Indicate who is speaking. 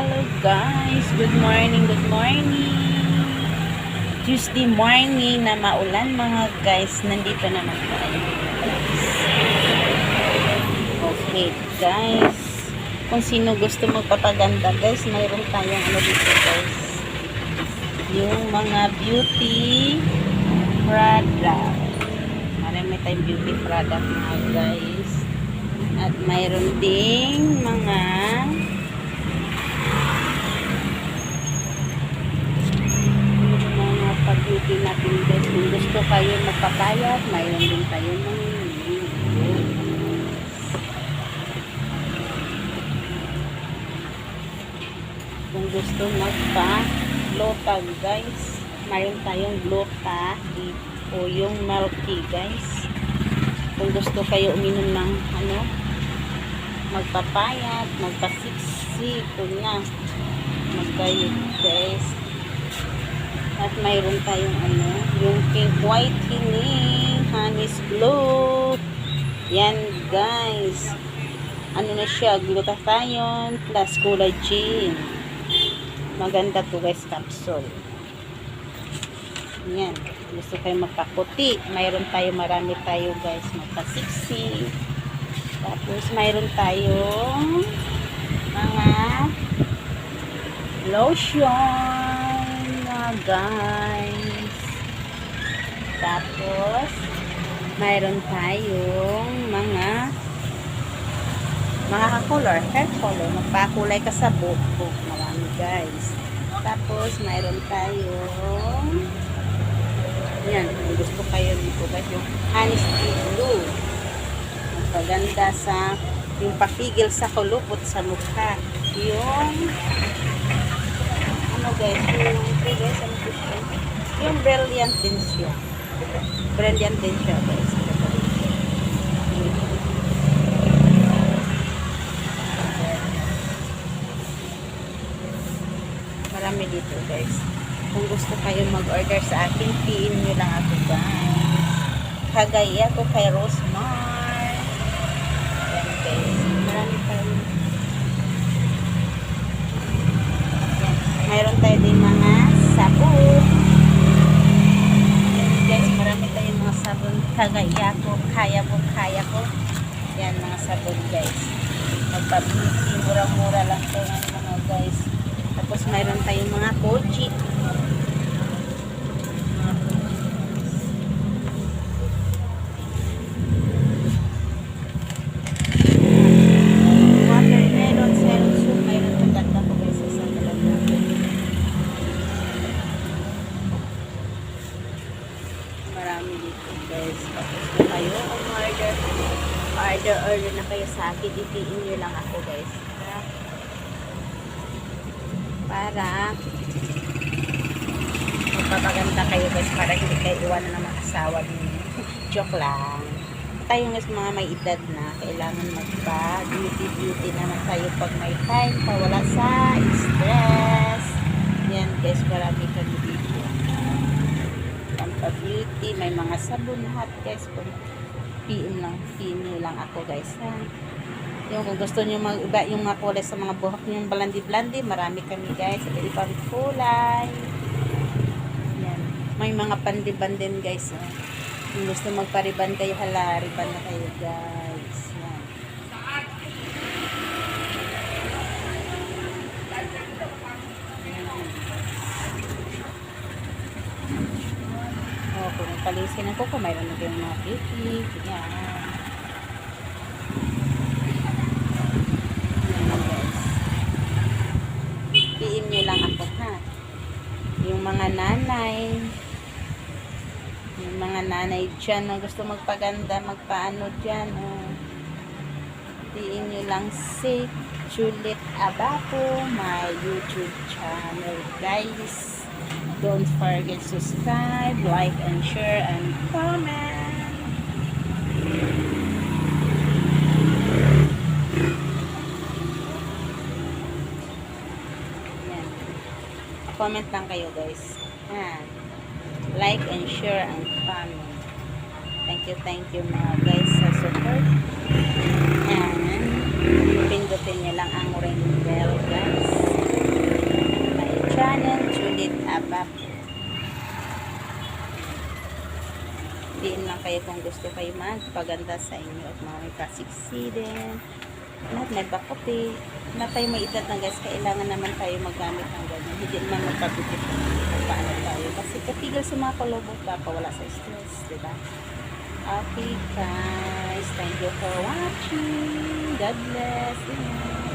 Speaker 1: Hello guys, good morning, good morning. Tuesday morning na maulan mga guys, nandito naman tayo guys. Okay guys, kung sino gusto magpapaganda guys, mayroon tayong ano dito guys, yung mga beauty product. Marami tayong beauty product mga guys, at mayroon ding mga pag-beauty natin guys. Kung gusto kayo magpapayat, mayroon din tayo ng kung gusto magpa-glota guys, mayroon tayong glota o yung milky guys. Kung gusto kayo uminom ng ano, magpapayat, magpasiksi, kung na magkayo guys. At mayroon tayong ano, yung pink whitening, honey's glow. Yan guys. Ano na siya, glutathione plus collagen. Maganda to guys, capsule. Yan. Gusto kayo magpaputi. Mayroon tayo, marami tayo guys, magpasiksi. Tapos mayroon tayong mga lotion guys. Tapos mayroon tayong mga color, hair color, magpakulay ka sa buhok, marami guys. Tapos mayroon tayong yan, kung gusto kayo dito guys, yung honey's glow, magpaganda sa yung papigil sa kulupot sa mukha, yung ano guys, yung brilliant din siya. Brilliant din siya guys. Marami dito guys. Kung gusto kayo mag-order sa akin, PM nyo lang ako guys. Kagaya ko kay Rosmar. Yan guys. Marami tayo. Mayroon tayo din mga sabon. Yan guys, marami tayong mga sabon. Kagaya ko, kaya ko. Yan, mga sabon guys. Magpabiti, mura-mura lang ito mga guys. Tapos mayroon tayong mga kochi. Watermelon, serum soup. Mayroon itong ganda ko guys sa talaga. Marami dito guys. Tapos na kayo order na kayo sa akin, itiin nyo lang ako guys, para magpapaganda kayo guys, para hindi kayo iwanan ng mga asawa ninyo. Joke lang. Tayo guys, mga may edad na, kailangan magpa-beauty naman tayo pag may time, pawala sa stress. Yan guys, marami kami dito. Pampa-beauty, may mga sabon lahat guys. Kung PM lang ako guys ha. Yung kung gusto nyo mag-iba yung mga kulay sa mga buhok nyo, balandi-blandi, marami kami guys. Iba-ibang kulay. Yan. May mga pandiban din guys. Kung gusto magpariban kayo, hala, riban na kayo guys. Yan. Kung palisin ako, kung mayroon na kayong mga beauty. Yan. PM nyo lang ako ha. Yung mga nanay dyan na gusto magpaganda, magpaano dyan, PM nyo lang si Juliet Abapo, my YouTube channel guys. Don't forget to subscribe, like and share and comment. Yan. Comment lang kayo guys. Like and share and comment. Thank you mga guys sa support. And pindutin nyo lang ang ring bell guys. PM lang kayo kung gusto kayo magpaganda sa inyo at mga may kasiksi din. Lahat may bakote. Na tayo may edad na guys, kailangan naman tayo magamit ng ganyan. Hindi naman magpabigit kung paano tayo. Kasi kapigil sa mga kulubot, baka wala sa stress, diba? Okay guys, thank you for watching. God bless.